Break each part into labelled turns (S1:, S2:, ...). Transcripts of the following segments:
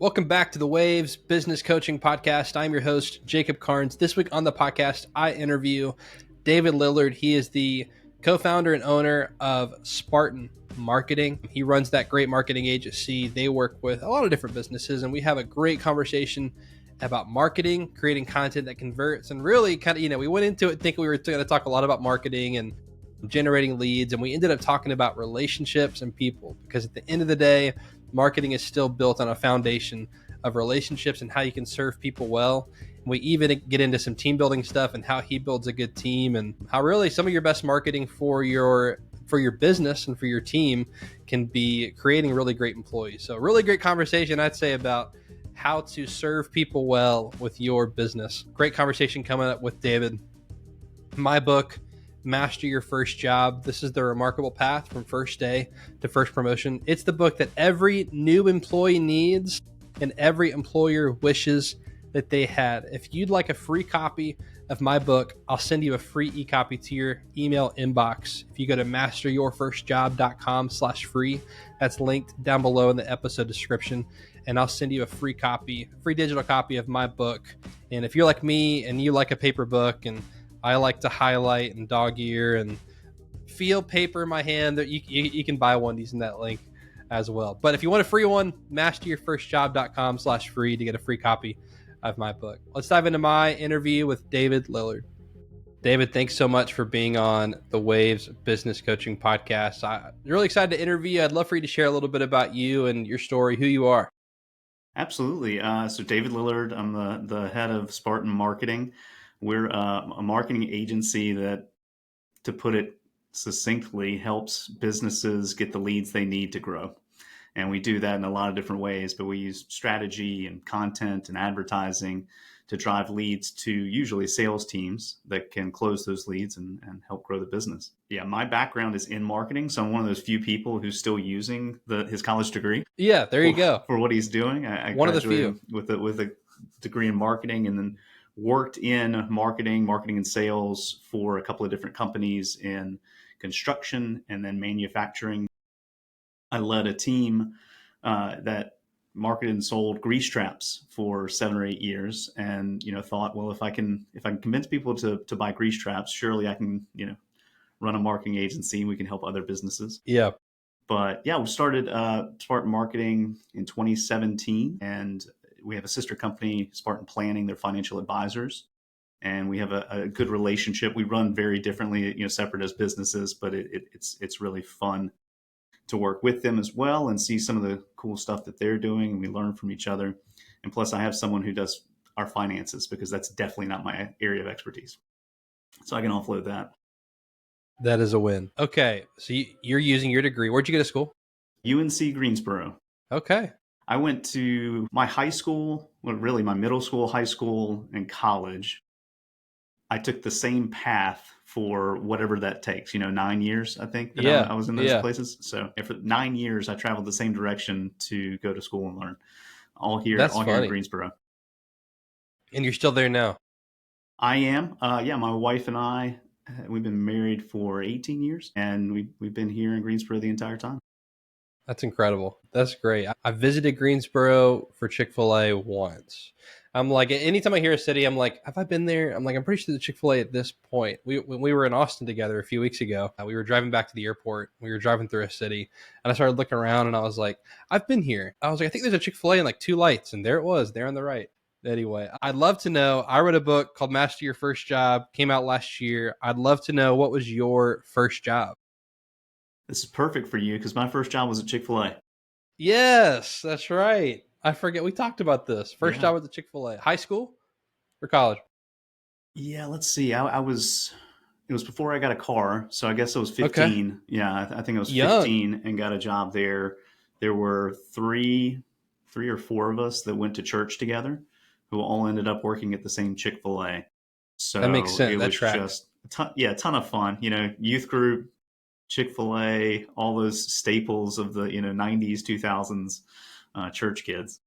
S1: Welcome back to the Waves Business Coaching Podcast. I'm your host, Jacob Karnes. This week on the podcast, I interview David Lillard. He is the co-founder and owner of Spartan Marketing. He runs that great marketing agency. They work with a lot of different businesses, and we have a great conversation about marketing, creating content that converts, and really we went into it thinking we were going to talk a lot about marketing and generating leads, and we ended up talking about relationships and people, because at the end of the day, marketing is still built on a foundation of relationships and how you can serve people well. And we even get into some team building stuff and how he builds a good team, and how really some of your best marketing for your business and for your team can be creating really great employees. So really great conversation, I'd say, about how to serve people well with your business. Great conversation coming up with David. My book, Master Your First Job. This is the remarkable path from first day to first promotion. It's the book that every new employee needs and every employer wishes that they had. If you'd like a free copy of my book, I'll send you a free e-copy to your email inbox. If you go to masteryourfirstjob.com/free, that's linked down below in the episode description. And I'll send you a free digital copy of my book. And if you're like me and you like a paper book, and I like to highlight and dog ear and feel paper in my hand, that you can buy one using that link as well. But if you want a free one, masteryourfirstjob.com/free to get a free copy of my book. Let's dive into my interview with David Lillard. David, thanks so much for being on the Waves Business Coaching Podcast. I'm really excited to interview you. I'd love for you to share a little bit about you and your story, who you are.
S2: Absolutely. So David Lillard, I'm the head of Spartan Marketing. We're a marketing agency that, to put it succinctly, helps businesses get the leads they need to grow. And we do that in a lot of different ways, but we use strategy and content and advertising to drive leads to usually sales teams that can close those leads and help grow the business. Yeah, my background is in marketing, so I'm one of those few people who's still using his college degree.
S1: Yeah, there you go.
S2: For what he's doing. I
S1: one of the few
S2: with a degree in marketing, and then worked in marketing and sales for a couple of different companies in construction and then manufacturing. I led a team that marketed and sold grease traps for 7 or 8 years, and thought, well, if I can convince people to buy grease traps, surely I can run a marketing agency and we can help other businesses.
S1: Yeah.
S2: But yeah, we started Spartan Marketing in 2017, and we have a sister company, Spartan Planning. They're financial advisors, and we have a good relationship. We run very differently, separate as businesses, but it's really fun to work with them as well and see some of the cool stuff that they're doing, and we learn from each other. And plus, I have someone who does our finances, because that's definitely not my area of expertise, so I can offload that.
S1: That is a win. Okay, so you're using your degree. Where'd you go to school?
S2: UNC Greensboro.
S1: Okay.
S2: I went to my high school, well, really my middle school, high school, and college. I took the same path for whatever that takes, 9 years, I think, that I was in those places. So for 9 years, I traveled the same direction to go to school and learn, all here in Greensboro.
S1: And you're still there now?
S2: I am. Yeah, my wife and I, we've been married for 18 years, and we've been here in Greensboro the entire time.
S1: That's incredible. That's great. I visited Greensboro for Chick-fil-A once. I'm like, anytime I hear a city, I'm like, have I been there? I'm like, I'm pretty sure the Chick-fil-A at this point. When we were in Austin together a few weeks ago, we were driving back to the airport. We were driving through a city, and I started looking around, and I was like, I've been here. I was like, I think there's a Chick-fil-A in like 2 lights, and there it was, there on the right. Anyway, I'd love to know. I wrote a book called Master Your First Job, came out last year. I'd love to know, what was your first job?
S2: This is perfect for you, because my first job was at Chick-fil-A.
S1: Yes, that's right. I forget. We talked about this. First job was at Chick-fil-A. High school or college?
S2: Yeah, let's see. It was before I got a car, so I guess I was 15. Okay. Yeah, I think I was 15 and got a job there. There were three or four of us that went to church together, who all ended up working at the same Chick-fil-A. So
S1: that makes sense.
S2: It was just a ton of fun. Youth group, Chick-fil-A, all those staples of the 90s, 2000s church kids.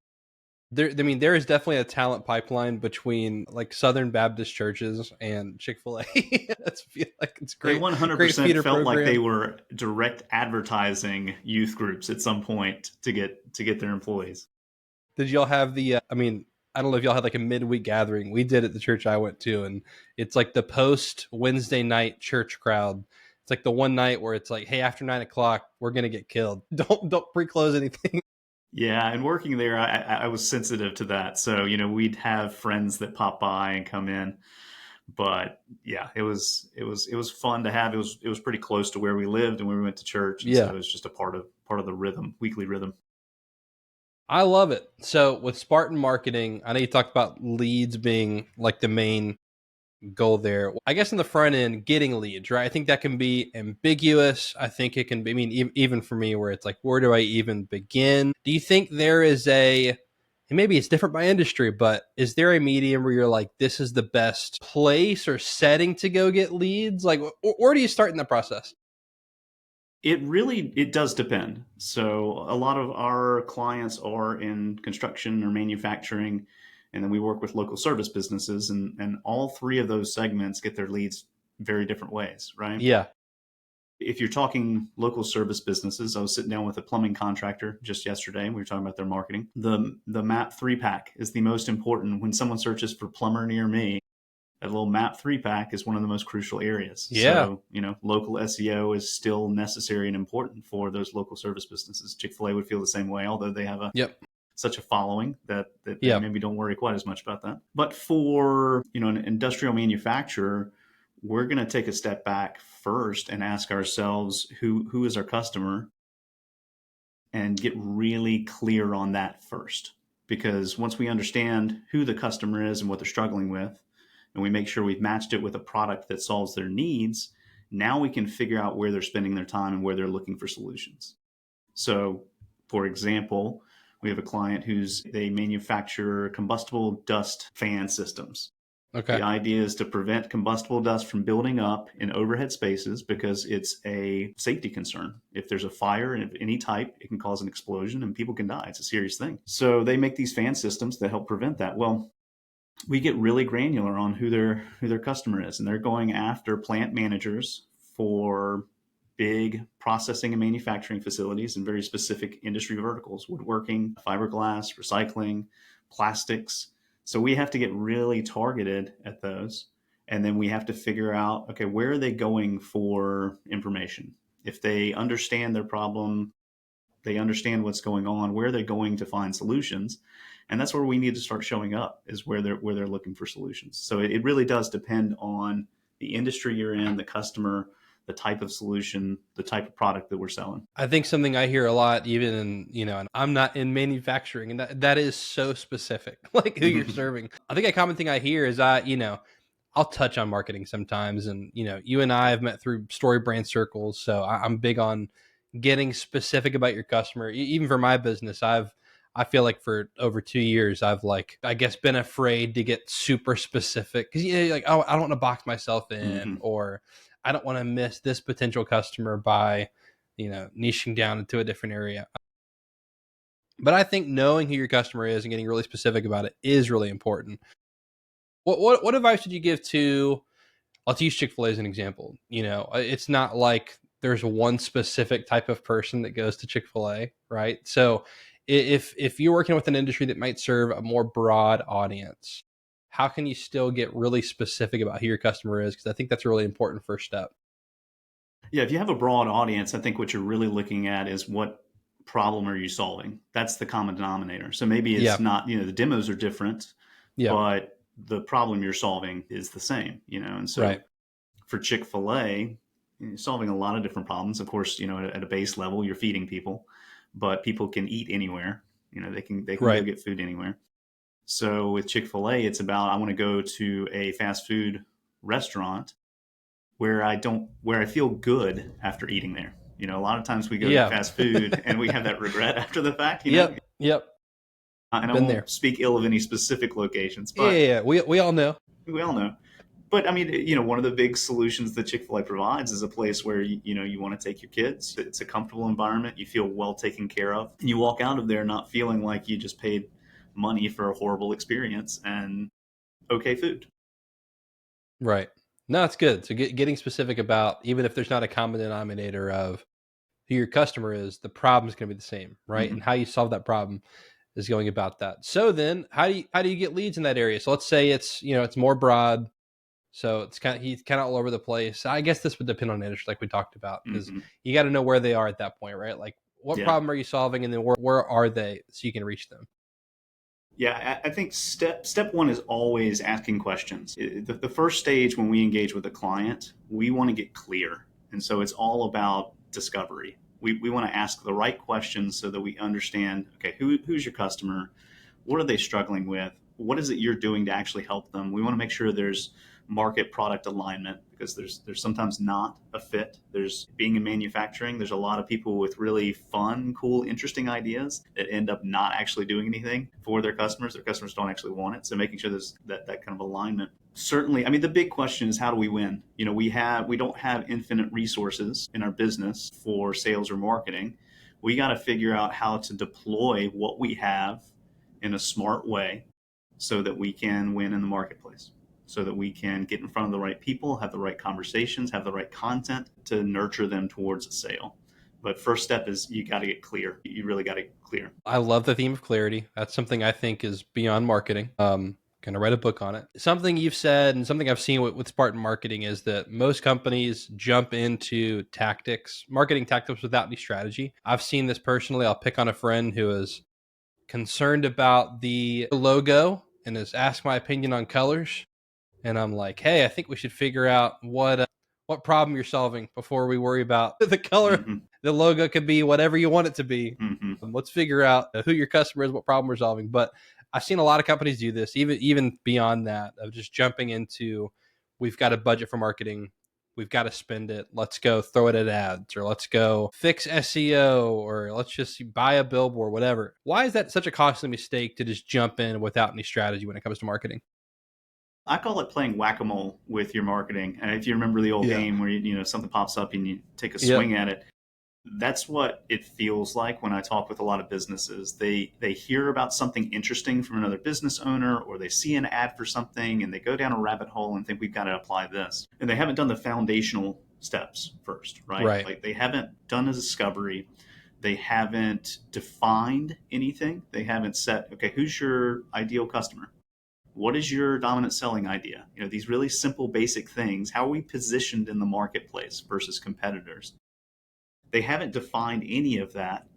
S1: There is definitely a talent pipeline between like Southern Baptist churches and Chick-fil-A. I feel like it's great.
S2: They 100% felt like they were direct advertising youth groups at some point to get their employees.
S1: Did y'all have the? I mean, I don't know if y'all had like a midweek gathering. We did at the church I went to, and it's like the post Wednesday night church crowd. It's like the one night where it's like, hey, after 9 o'clock, we're gonna get killed. Don't pre-close anything.
S2: Yeah, and working there, I was sensitive to that. So, we'd have friends that pop by and come in. But yeah, it was fun to have. It was pretty close to where we lived and where we went to church, and so
S1: Yeah,
S2: it was just a part of the rhythm, weekly rhythm.
S1: I love it. So with Spartan Marketing, I know you talked about leads being like the main goal there. I guess in the front end, getting leads, right? I think that can be ambiguous. I think it can be, I mean, even for me, where it's like, where do I even begin? Do you think there is and maybe it's different by industry, but is there a medium where you're like, this is the best place or setting to go get leads? Like, where do you start in the process?
S2: It does depend. So a lot of our clients are in construction or manufacturing, and then we work with local service businesses, and all three of those segments get their leads very different ways, right?
S1: Yeah.
S2: If you're talking local service businesses, I was sitting down with a plumbing contractor just yesterday. We were talking about their marketing. The map 3-pack is the most important. When someone searches for plumber near me, that little map 3-pack is one of the most crucial areas.
S1: Yeah.
S2: So, local SEO is still necessary and important for those local service businesses. Chick-fil-A would feel the same way, although they have
S1: Yep.
S2: such a following that they
S1: Yep.
S2: maybe don't worry quite as much about that. But for, an industrial manufacturer, we're going to take a step back first and ask ourselves who is our customer, and get really clear on that first. Because once we understand who the customer is and what they're struggling with, and we make sure we've matched it with a product that solves their needs, now we can figure out where they're spending their time and where they're looking for solutions. So, for example, we have a client they manufacture combustible dust fan systems.
S1: Okay.
S2: The idea is to prevent combustible dust from building up in overhead spaces because it's a safety concern. If there's a fire of any type, it can cause an explosion and people can die. It's a serious thing. So they make these fan systems that help prevent that. Well, we get really granular on who their customer is, and they're going after plant managers for big processing and manufacturing facilities in very specific industry verticals: woodworking, fiberglass, recycling, plastics. So we have to get really targeted at those, and then we have to figure out, okay, where are they going for information? If they understand their problem, they understand what's going on, where they're going to find solutions. And that's where we need to start showing up, is where they're looking for solutions. So it really does depend on the industry you're in, the customer, the type of solution, the type of product that we're selling.
S1: I think something I hear a lot, even in, and I'm not in manufacturing, and that is so specific, like who you're serving. I think a common thing I hear is I'll touch on marketing sometimes. And, you and I have met through story brand circles. So I'm big on getting specific about your customer. Even for my business, I feel like for over 2 years, I've like, I guess, been afraid to get super specific because, like, oh, I don't want to box myself in,
S2: Mm-hmm.
S1: or I don't want to miss this potential customer by, niching down into a different area. But I think knowing who your customer is and getting really specific about it is really important. What advice would you give to? I'll use Chick-fil-A as an example. It's not like there's one specific type of person that goes to Chick-fil-A, right? So if you're working with an industry that might serve a more broad audience, how can you still get really specific about who your customer is? Because I think that's a really important first step.
S2: Yeah, if you have a broad audience, I think what you're really looking at is what problem are you solving? That's the common denominator. So maybe it's
S1: Yeah.
S2: not, the demos are different,
S1: Yeah.
S2: but the problem you're solving is the same, and so
S1: Right.
S2: for Chick-fil-A, solving a lot of different problems. Of course, at a base level, you're feeding people, but people can eat anywhere. They can go
S1: Right.
S2: get food anywhere. So with Chick-fil-A, it's about, I want to go to a fast food restaurant where I feel good after eating there. A lot of times we go get
S1: Yeah.
S2: fast food and we have that regret after the fact.
S1: Yep. Yep.
S2: And I
S1: Been there.
S2: won't speak ill of any specific locations,
S1: Yeah.
S2: but
S1: Yeah. We all know.
S2: we all know. But I mean, one of the big solutions that Chick-fil-A provides is a place where you want to take your kids. It's a comfortable environment. You feel well taken care of, and you walk out of there not feeling like you just paid money for a horrible experience and okay food.
S1: Right. No, it's good. So getting specific about, even if there's not a common denominator of who your customer is, the problem is going to be the same, right?
S2: Mm-hmm.
S1: And how you solve that problem. is going about that. So then how do you get leads in that area? So let's say it's more broad. So he's kind of all over the place. I guess this would depend on industry, like we talked about, because
S2: Hmm.
S1: you got to know where they are at that point, right? Like what
S2: Yeah.
S1: problem are you solving, and then where are they, so you can reach them.
S2: Yeah, I think step one is always asking questions. The first stage when we engage with a client, we want to get clear. And so it's all about discovery. We want to ask the right questions so that we understand, okay, who's your customer? What are they struggling with? What is it you're doing to actually help them? We want to make sure there's market product alignment, because there's sometimes not a fit. There's being in manufacturing, there's a lot of people with really fun, cool, interesting ideas that end up not actually doing anything for their customers. Their customers don't actually want it. So making sure there's that kind of alignment. Certainly, I mean, the big question is, how do we win? We don't have infinite resources in our business for sales or marketing. We got to figure out how to deploy what we have in a smart way so that we can win in the marketplace, so that we can get in front of the right people, have the right conversations, have the right content to nurture them towards a sale. But first step is you got to get clear. You really got to get clear.
S1: I love the theme of clarity. That's something I think is beyond marketing. Going to write a book on it. Something you've said and something I've seen with Spartan Marketing is that most companies jump into marketing tactics without any strategy. I've seen this personally. I'll pick on a friend who is concerned about the logo and has asked my opinion on colors. And I'm like, hey, I think we should figure out what problem you're solving before we worry about the color.
S2: Mm-hmm.
S1: The logo could be whatever you want it to be.
S2: Mm-hmm.
S1: Let's figure out who your customer is, what problem we're solving. But I've seen a lot of companies do this, even beyond that, of just jumping into, we've got a budget for marketing, we've got to spend it. Let's go throw it at ads, or let's go fix SEO, or let's just buy a billboard, whatever. Why is that such a costly mistake to just jump in without any strategy when it comes to marketing?
S2: I call it playing whack-a-mole with your marketing. And if you remember the old
S1: Yeah.
S2: game where something pops up and you take a
S1: Yep.
S2: swing at it, that's what it feels like when I talk with a lot of businesses. They hear about something interesting from another business owner, or they see an ad for something and they go down a rabbit hole and think we've got to apply this. And they haven't done the foundational steps first, right?
S1: Right.
S2: Like they haven't done a discovery. They haven't defined anything. They haven't set, okay, who's your ideal customer? What is your dominant selling idea? These really simple, basic things. How are we positioned in the marketplace versus competitors? They haven't defined any of that.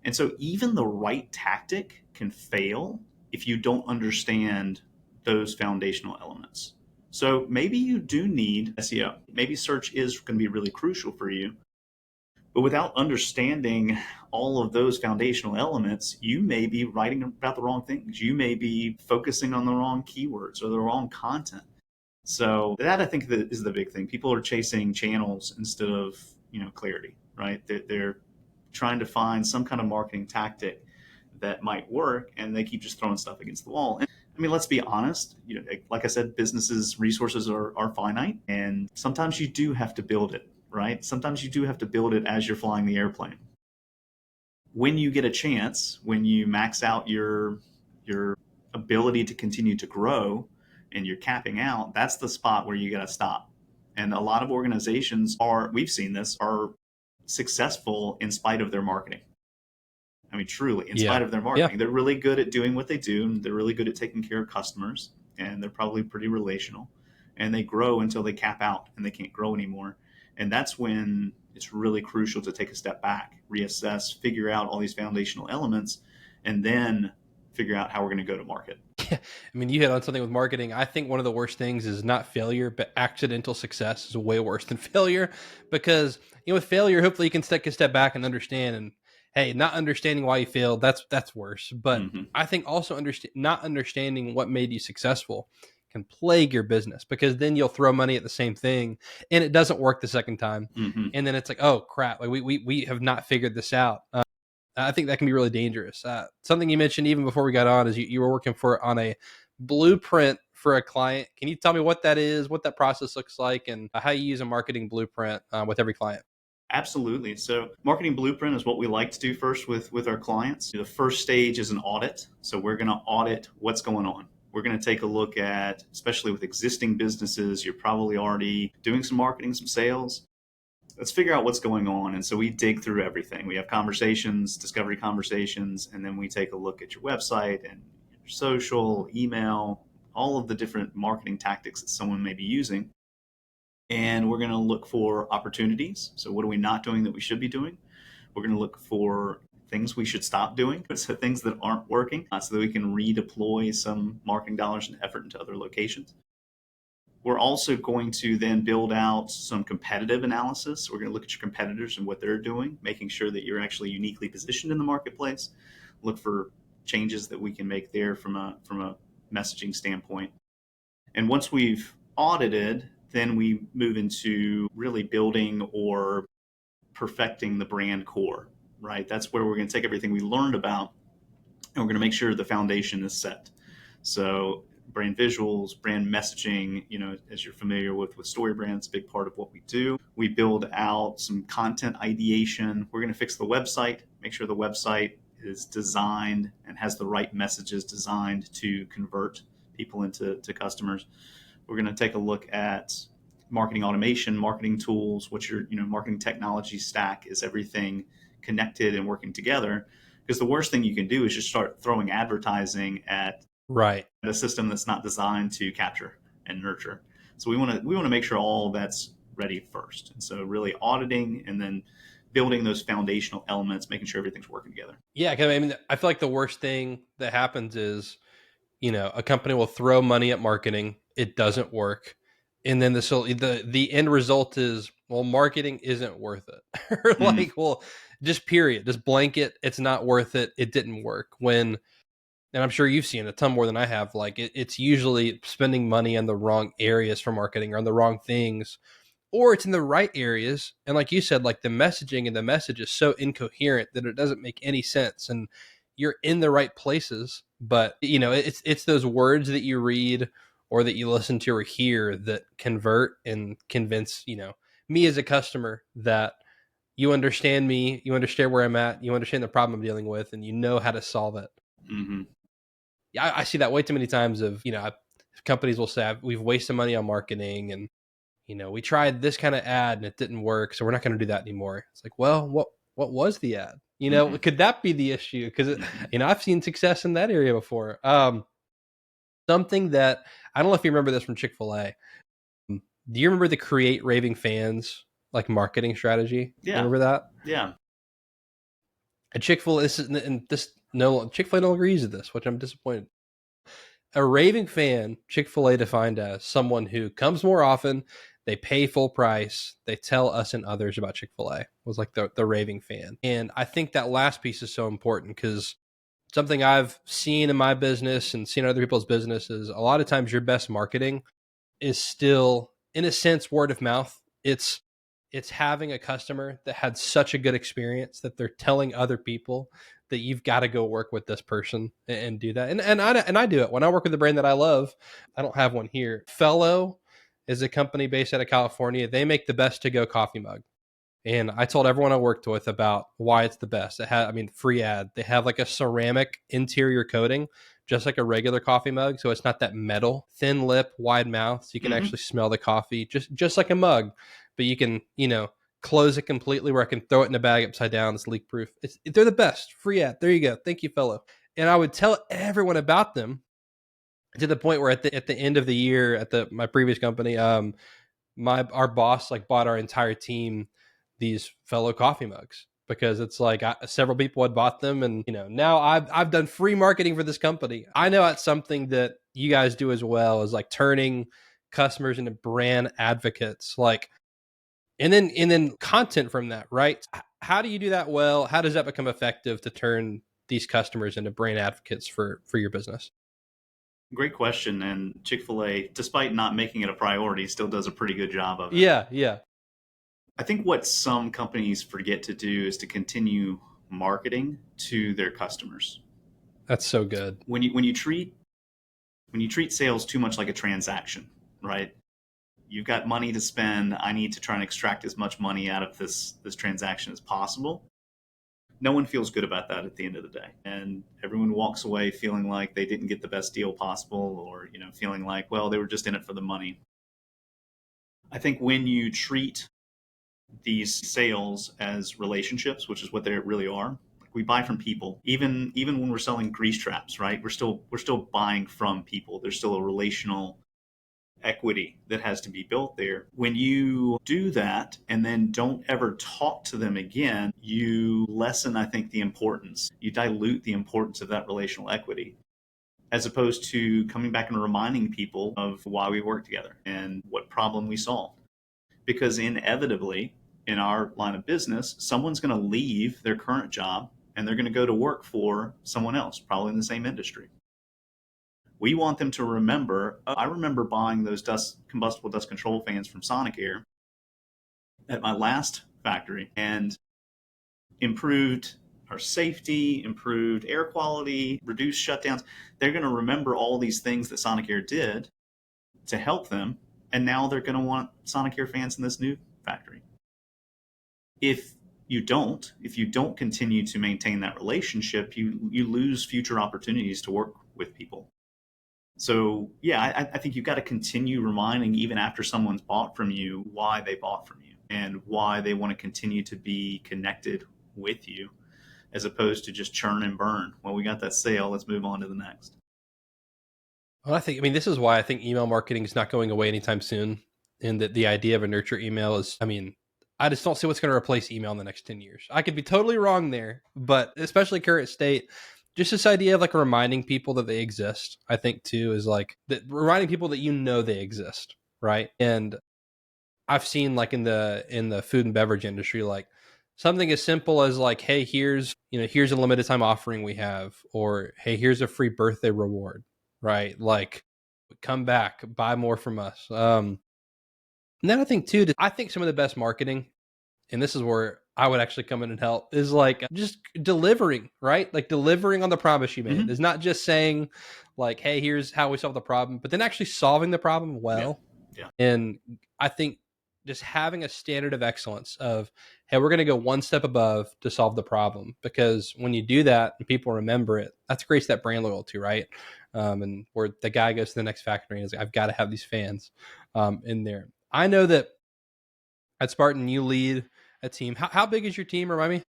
S2: And so even the right tactic can fail if you don't understand those foundational elements. So maybe you do need SEO. Maybe search is going to be really crucial for you. But without understanding all of those foundational elements, you may be writing about the wrong things. You may be focusing on the wrong keywords or the wrong content. So that, I think, that is the big thing. People are chasing channels instead of clarity, right? They're trying to find some kind of marketing tactic that might work, and they keep just throwing stuff against the wall. And I mean, let's be honest. Like I said, businesses' resources are finite, and sometimes you do have to build it, right? Sometimes you do have to build it as you're flying the airplane. When you get a chance, when you max out your ability to continue to grow, and you're capping out, that's the spot where you got to stop. And a lot of organizations we've seen this, are successful in spite of their marketing. I mean, truly, in
S1: Yeah.
S2: spite of their
S1: Yeah.
S2: marketing. They're really good at doing what they do, and they're really good at taking care of customers, and they're probably pretty relational. And they grow until they cap out and they can't grow anymore. And that's when it's really crucial to take a step back, reassess, figure out all these foundational elements, and then figure out how we're going to go to market.
S1: I mean, you hit on something with marketing. I think one of the worst things is not failure, but accidental success is way worse than failure, because with failure, hopefully you can take a step back and understand. And hey, not understanding why you failed, that's worse. But
S2: Mm-hmm.
S1: I think also not understanding what made you successful can plague your business, because then you'll throw money at the same thing and it doesn't work the second time,
S2: Mm-hmm.
S1: and then it's like, oh crap, like we have not figured this out. I think that can be really dangerous. Something you mentioned even before we got on is you were working on a blueprint for a client. Can you tell me what that is, what that process looks like, and how you use a marketing blueprint with every client?
S2: Absolutely. So marketing blueprint is what we like to do first with our clients. The first stage is an audit. So we're going to audit what's going on. We're going to take a look at, especially with existing businesses, you're probably already doing some marketing, some sales. let's figure out what's going on. And so we dig through everything. We have conversations, discovery conversations, and then we take a look at your website and your social, email, all of the different marketing tactics that someone may be using. And we're going to look for opportunities. So what are we not doing that we should be doing? We're going to look for things we should stop doing, so things that aren't working, so that we can redeploy some marketing dollars and effort into other locations. We're also going to then build out some competitive analysis. We're going to look at your competitors and what they're doing, making sure that you're actually uniquely positioned in the marketplace. Look for changes that we can make there from a messaging standpoint. And once we've audited, then we move into really building or perfecting the brand core, right? That's where we're going to take everything we learned about and we're going to make sure the foundation is set. So brand visuals, brand messaging, as you're familiar with story brands, a big part of what we do. We build out some content ideation. We're going to fix the website, make sure the website is designed and has the right messages designed to convert people into customers. We're going to take a look at marketing automation, marketing tools, what's your marketing technology stack, is everything connected and working together? Because the worst thing you can do is just start throwing advertising at a system that's not designed to capture and nurture. So we want to make sure all that's ready first. And so really auditing and then building those foundational elements, making sure everything's working together.
S1: Yeah, I mean, I feel like the worst thing that happens is, a company will throw money at marketing, it doesn't work, and then the end result is, well, marketing isn't worth it. Or like, well, just period, just blanket, it's not worth it. It didn't work. And I'm sure you've seen a ton more than I have. Like it's usually spending money on the wrong areas for marketing or on the wrong things, or it's in the right areas. And like you said, like the messaging and the message is so incoherent that it doesn't make any sense. And you're in the right places, but it's those words that you read or that you listen to or hear that convert and convince, me as a customer that you understand me, you understand where I'm at, you understand the problem I'm dealing with, and you know how to solve it.
S2: Mm-hmm.
S1: Yeah, I see that way too many times of, companies will say we've wasted money on marketing and, we tried this kind of ad and it didn't work, so we're not going to do that anymore. It's like, well, what was the ad? Could that be the issue? Because, I've seen success in that area before. Something that, I don't know if you remember this from Chick-fil-A. Do you remember the create raving fans, like marketing strategy?
S2: Yeah.
S1: Remember that?
S2: Yeah.
S1: At Chick-fil-A, Chick-fil-A no longer uses this, which I'm disappointed. A raving fan, Chick-fil-A defined as someone who comes more often, they pay full price, they tell us and others about Chick-fil-A, was like the raving fan. And I think that last piece is so important because something I've seen in my business and seen in other people's businesses, a lot of times your best marketing is still, in a sense, word of mouth. It's having a customer that had such a good experience that they're telling other people that you've got to go work with this person and do that. And I do it when I work with a brand that I love. I don't have one here. Fellow is a company based out of California. They make the best to go coffee mug. And I told everyone I worked with about why it's the best. Free ad. They have like a ceramic interior coating, just like a regular coffee mug. So it's not that metal, thin lip, wide mouth. So you can actually smell the coffee, just like a mug. But you can, close it completely where I can throw it in a bag upside down. It's leak proof. They're the best. Free ad. There you go. Thank you, fellow. And I would tell everyone about them to the point where at the end of the year at my previous company, our boss like bought our entire team these fellow coffee mugs because it's like several people had bought them, and now I've done free marketing for this company. I know it's something that you guys do as well, is like turning customers into brand advocates, like, and then content from that, right? How do you do that well? How does that become effective to turn these customers into brand advocates for your business?
S2: Great question. And Chick-fil-A, despite not making it a priority, still does a pretty good job of it.
S1: Yeah.
S2: I think what some companies forget to do is to continue marketing to their customers.
S1: That's so good.
S2: When you treat sales too much like a transaction, right? You've got money to spend. I need to try and extract as much money out of this transaction as possible. No one feels good about that at the end of the day. And everyone walks away feeling like they didn't get the best deal possible, or, feeling like, well, they were just in it for the money. I think when you treat these sales as relationships, which is what they really are. We buy from people, even when we're selling grease traps, right? We're still buying from people. There's still a relational equity that has to be built there. When you do that and then don't ever talk to them again, you lessen, I think, the importance. You dilute the importance of that relational equity, as opposed to coming back and reminding people of why we work together and what problem we solved. Because inevitably, in our line of business, someone's going to leave their current job and they're going to go to work for someone else, probably in the same industry. We want them to remember, I remember buying those combustible dust control fans from Sonicare at my last factory, and improved our safety, improved air quality, reduced shutdowns. They're going to remember all these things that Sonicare did to help them, and now they're going to want Sonicare fans in this new factory. If you don't continue to maintain that relationship, you lose future opportunities to work with people. So yeah, I think you've got to continue reminding, even after someone's bought from you, why they bought from you and why they want to continue to be connected with you, as opposed to just churn and burn. Well, we got that sale, let's move on to the next.
S1: Well, I mean, this is why I think email marketing is not going away anytime soon. And that the idea of a nurture email is, I mean, I just don't see what's going to replace email in the next 10 years. I could be totally wrong there, but especially current state, just this idea of like reminding people that they exist, I think too, is like reminding people that you know they exist, right? And I've seen like in the food and beverage industry, like something as simple as like, hey, here's a limited time offering we have, or hey, here's a free birthday reward, right? Like, come back, buy more from us. And then I think too, I think some of the best marketing, and this is where I would actually come in and help, is like just delivering, right? Like delivering on the promise you made.
S2: Mm-hmm.
S1: Is not just saying like, hey, here's how we solve the problem, but then actually solving the problem well.
S2: Yeah.
S1: And I think just having a standard of excellence of, hey, we're going to go one step above to solve the problem. Because when you do that and people remember it, that's creates that brand loyalty, right? And where the guy goes to the next factory and is like, I've got to have these fans in there. I know that at Spartan, you lead a team. How big is your team? Remind me.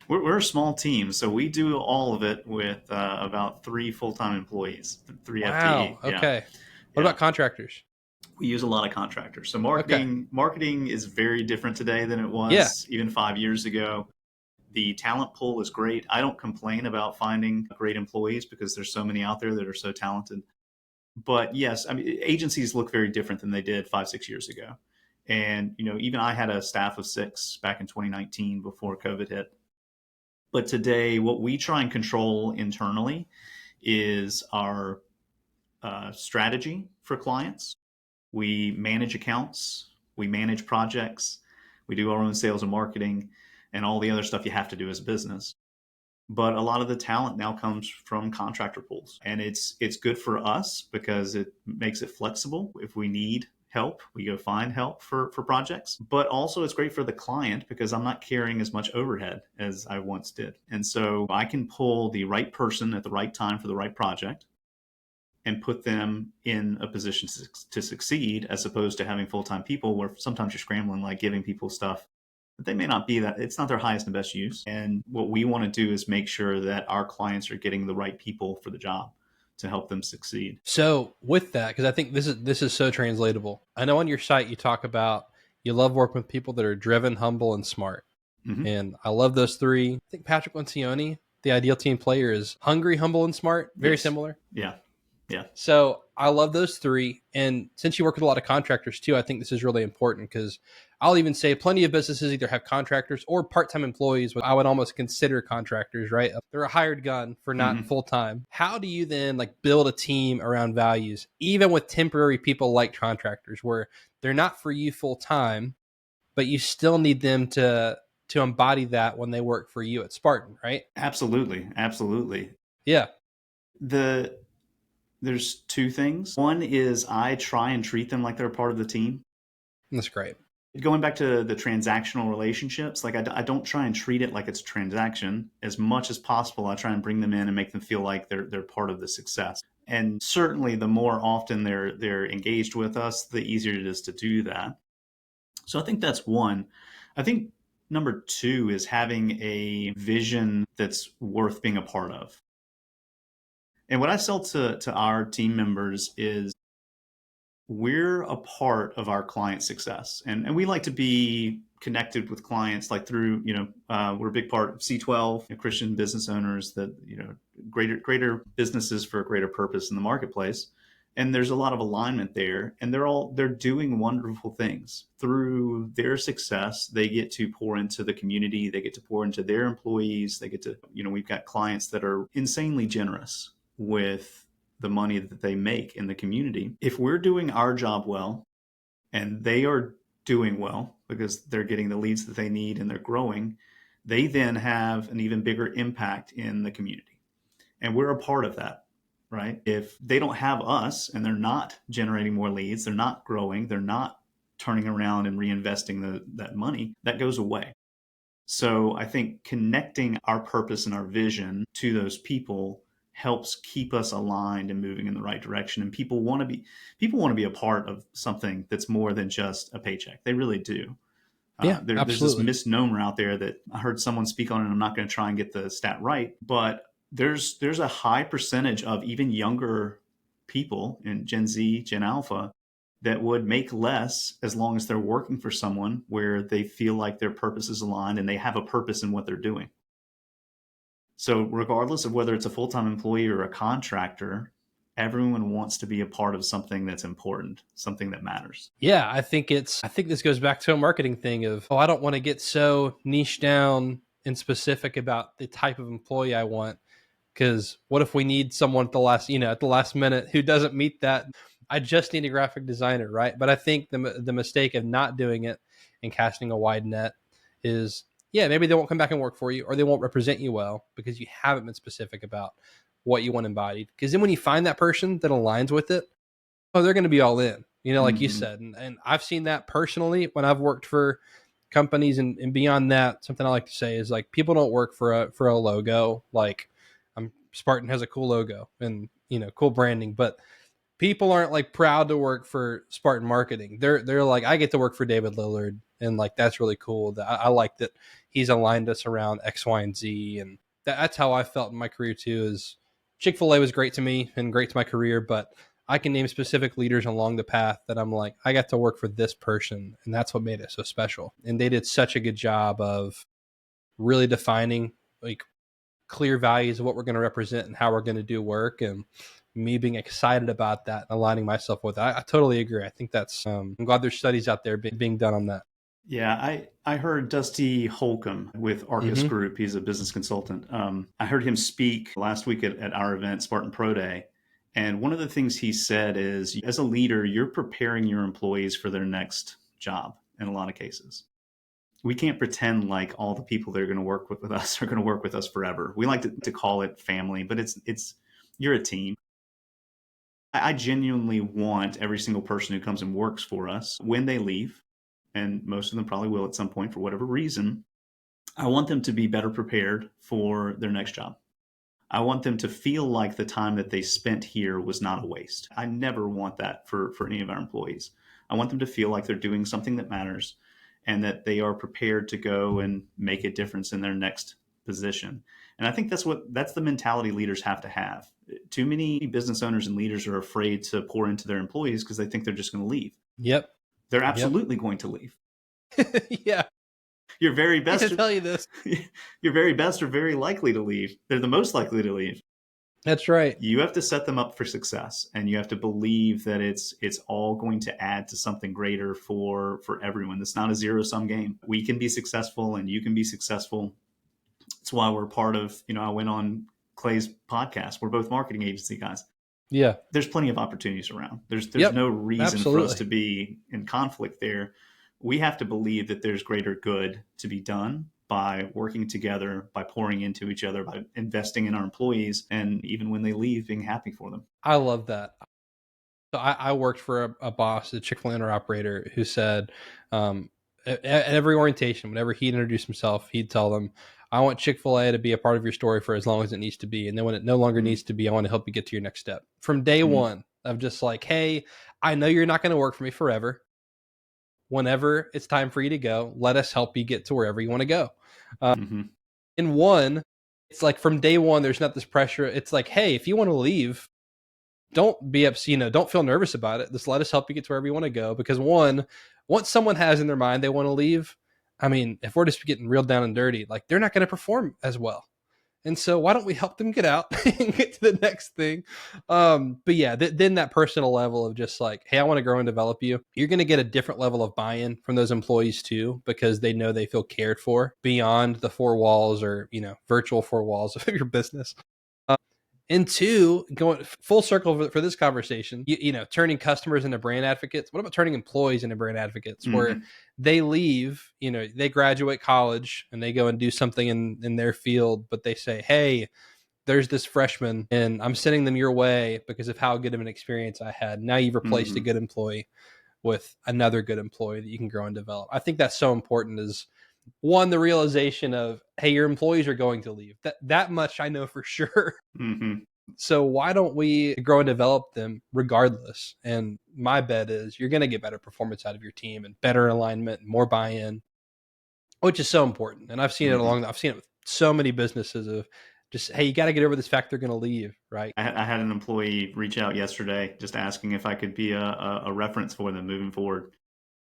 S2: We're a small team, so we do all of it with about 3 full-time employees, 3
S1: Wow.
S2: FTE.
S1: Okay. What
S2: Yeah.
S1: about contractors?
S2: We use a lot of contractors. So
S1: Okay.
S2: marketing is very different today than it
S1: Yeah.
S2: was even 5 years ago. The talent pool is great. I don't complain about finding great employees because there's so many out there that are so talented. But yes, I mean, agencies look very different than they did 5-6 years ago. And even I had a staff of 6 back in 2019 before COVID hit. But today, what we try and control internally is our strategy for clients. We manage accounts, we manage projects, we do our own sales and marketing, and all the other stuff you have to do as a business. But a lot of the talent now comes from contractor pools, and it's good for us because it makes it flexible. If we need help, we go find help for projects. But also it's great for the client because I'm not carrying as much overhead as I once did. And so I can pull the right person at the right time for the right project and put them in a position to succeed, as opposed to having full-time people where sometimes you're scrambling, like giving people stuff that they may not be, that it's not their highest and best use. And what we want to do is make sure that our clients are getting the right people for the job to help them succeed.
S1: So with that, because I think this is so translatable. I know on your site you talk about you love working with people that are driven, humble, and smart.
S2: Mm-hmm.
S1: And I love those three. I think Patrick Lencioni, the ideal team player, is hungry, humble, and smart. Very similar.
S2: Yeah.
S1: So I love those three. And since you work with a lot of contractors too, I think this is really important because I'll even say plenty of businesses either have contractors or part-time employees. I would almost consider contractors, right? They're a hired gun for not
S2: Mm-hmm.
S1: full-time. How do you then like build a team around values, even with temporary people like contractors, where they're not for you full-time, but you still need them to embody that when they work for you at Spartan, right?
S2: Absolutely.
S1: Yeah.
S2: There's 2 things. One is I try and treat them like they're part of the team.
S1: That's great.
S2: Going back to the transactional relationships, like I don't try and treat it like it's a transaction. As much as possible, I try and bring them in and make them feel like they're part of the success. And certainly, the more often they're engaged with us, the easier it is to do that. So I think that's one. I think number two is having a vision that's worth being a part of. And what I sell to our team members is we're a part of our client success. And we like to be connected with clients like through, we're a big part of C12, Christian business owners that, greater businesses for a greater purpose in the marketplace. And there's a lot of alignment there, and they're doing wonderful things. Through their success, they get to pour into the community, they get to pour into their employees, they get to, we've got clients that are insanely generous with the money that they make in the community. If we're doing our job well and they are doing well because they're getting the leads that they need and they're growing, they then have an even bigger impact in the community. And we're a part of that. Right? If they don't have us and they're not generating more leads, they're not growing, they're not turning around and reinvesting that money, that goes away. So I think connecting our purpose and our vision to those people helps keep us aligned and moving in the right direction. And people want to be a part of something that's more than just a paycheck. They really do.
S1: Yeah,
S2: there's this misnomer out there that I heard someone speak on, and I'm not going to try and get the stat right, but there's a high percentage of even younger people in Gen Z, Gen Alpha, that would make less as long as they're working for someone where they feel like their purpose is aligned and they have a purpose in what they're doing. So regardless of whether it's a full-time employee or a contractor, everyone wants to be a part of something that's important, something that matters.
S1: Yeah, I think this goes back to a marketing thing of, I don't want to get so niche down and specific about the type of employee I want. Because what if we need someone at the last minute who doesn't meet that? I just need a graphic designer, right? But I think the mistake of not doing it and casting a wide net is, maybe they won't come back and work for you, or they won't represent you well because you haven't been specific about what you want embodied. Because then when you find that person that aligns with it, they're going to be all in, like you said. And I've seen that personally when I've worked for companies, and beyond that, something I like to say is like, people don't work for a logo. Like, Spartan has a cool logo and cool branding, but people aren't like proud to work for Spartan Marketing. They're like, I get to work for David Lillard, and like that's really cool. I like that he's aligned us around X, Y, and Z, and that's how I felt in my career too. Is Chick-fil-A was great to me and great to my career, but I can name specific leaders along the path that I'm like, I got to work for this person, and that's what made it so special. And they did such a good job of really defining like clear values of what we're going to represent and how we're going to do work, and me being excited about that and aligning myself with it. I totally agree. I think that's, I'm glad there's studies out there being done on that.
S2: Yeah, I heard Dusty Holcomb with Arcus Group. He's a business consultant. I heard him speak last week at our event, Spartan Pro Day. And one of the things he said is, as a leader, you're preparing your employees for their next job in a lot of cases. We can't pretend like all the people that are going to work with us are going to work with us forever. We like to call it family, but it's you're a team. I genuinely want every single person who comes and works for us, when they leave, and most of them probably will at some point for whatever reason, I want them to be better prepared for their next job. I want them to feel like the time that they spent here was not a waste. I never want that for any of our employees. I want them to feel like they're doing something that matters, and that they are prepared to go and make a difference in their next position. And I think that's the mentality leaders have to have. Too many business owners and leaders are afraid to pour into their employees because they think they're just going to leave.
S1: Yep.
S2: They're absolutely going to leave.
S1: Yeah.
S2: Your very best.
S1: I can tell you this.
S2: Your very best are very likely to leave. They're the most likely to leave.
S1: That's right.
S2: You have to set them up for success, and you have to believe that it's all going to add to something greater for everyone. It's not a zero-sum game. We can be successful and you can be successful. That's why we're part of, I went on Clay's podcast. We're both marketing agency guys.
S1: Yeah.
S2: There's plenty of opportunities around. There's no reason for us to be in conflict there. We have to believe that there's greater good to be done by working together, by pouring into each other, by investing in our employees, and even when they leave, being happy for them.
S1: I love that. So I worked for a boss, a Chick-fil-A owner operator, who said at every orientation, whenever he'd introduce himself, he'd tell them, I want Chick-fil-A to be a part of your story for as long as it needs to be. And then when it no longer needs to be, I want to help you get to your next step. From day one of just like, hey, I know you're not going to work for me forever. whenever it's time for you to go, let us help you get to wherever you want to go.
S2: Mm-hmm.
S1: In one, it's like from day one, there's not this pressure. It's like, hey, if you want to leave, don't be upset, don't feel nervous about it. Just let us help you get to wherever you want to go. Because one, once someone has in their mind they want to leave, I mean, if we're just getting real down and dirty, like they're not going to perform as well. And so why don't we help them get out and get to the next thing? But yeah, then that personal level of just like, hey, I want to grow and develop you. You're going to get a different level of buy-in from those employees too, because they know they feel cared for beyond the four walls or, virtual four walls of your business. And two, going full circle for this conversation, turning customers into brand advocates. What about turning employees into brand advocates where they leave, they graduate college and they go and do something in their field, but they say, hey, there's this freshman and I'm sending them your way because of how good of an experience I had. Now you've replaced a good employee with another good employee that you can grow and develop. I think that's so important is one, the realization of, hey, your employees are going to leave. That much I know for sure. So why don't we grow and develop them regardless? And my bet is you're going to get better performance out of your team and better alignment and more buy-in, which is so important. And I've seen it with so many businesses of just, hey, you got to get over this fact they're going to leave, right?
S2: I had an employee reach out yesterday just asking if I could be a reference for them moving forward.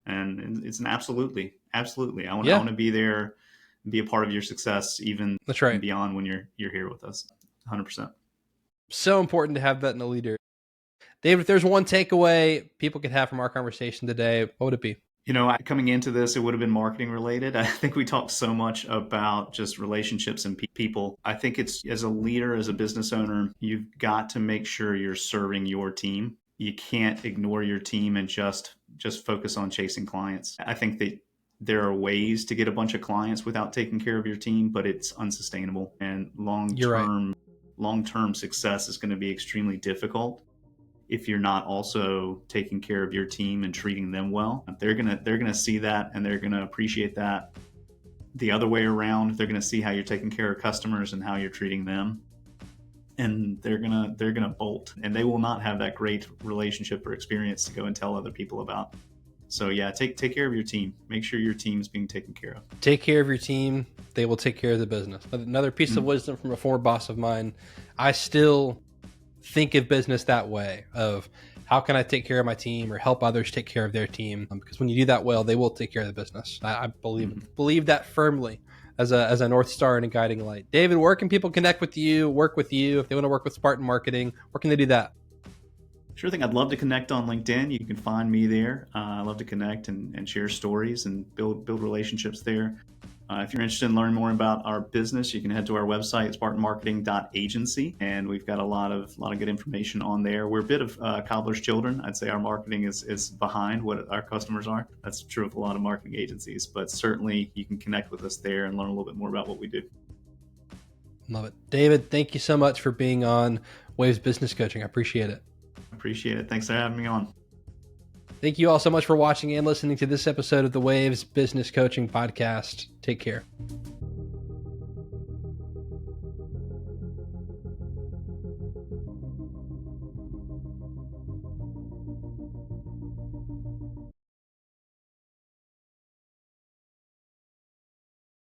S2: And it's an absolutely. I want to be there, be a part of your success, even
S1: that's right,
S2: beyond when you're here with us. 100%.
S1: So important to have that in a leader. David, if there's one takeaway people could have from our conversation today, what would it be?
S2: Coming into this, it would have been marketing related. I think we talked so much about just relationships and people. I think it's, as a leader, as a business owner, you've got to make sure you're serving your team. You can't ignore your team and just focus on chasing clients. I think that there are ways to get a bunch of clients without taking care of your team, but it's unsustainable. And long-term success is going to be extremely difficult if you're not also taking care of your team and treating them well. They're gonna see that and they're gonna appreciate that. The other way around, they're gonna see how you're taking care of customers and how you're treating them, and they're gonna bolt, and they will not have that great relationship or experience to go and tell other people about. So yeah, take care of your team. Make sure your team is being taken care of.
S1: Take care of your team. They will take care of the business. Another piece of wisdom from a former boss of mine. I still think of business that way of how can I take care of my team or help others take care of their team? Because when you do that well, they will take care of the business. I believe that firmly as a North Star and a guiding light. David, where can people connect with you, work with you? If they want to work with Spartan Marketing, where can they do that?
S2: Sure thing. I'd love to connect on LinkedIn. You can find me there. I love to connect and share stories and build relationships there. If you're interested in learning more about our business, you can head to our website, spartanmarketing.agency, and we've got a lot of good information on there. We're a bit of cobbler's children. I'd say our marketing is behind what our customers are. That's true of a lot of marketing agencies, but certainly you can connect with us there and learn a little bit more about what we do.
S1: Love it. David, thank you so much for being on Waves Business Coaching. I appreciate it.
S2: Appreciate it. Thanks for having me on.
S1: Thank you all so much for watching and listening to this episode of the Waves Business Coaching Podcast. Take care.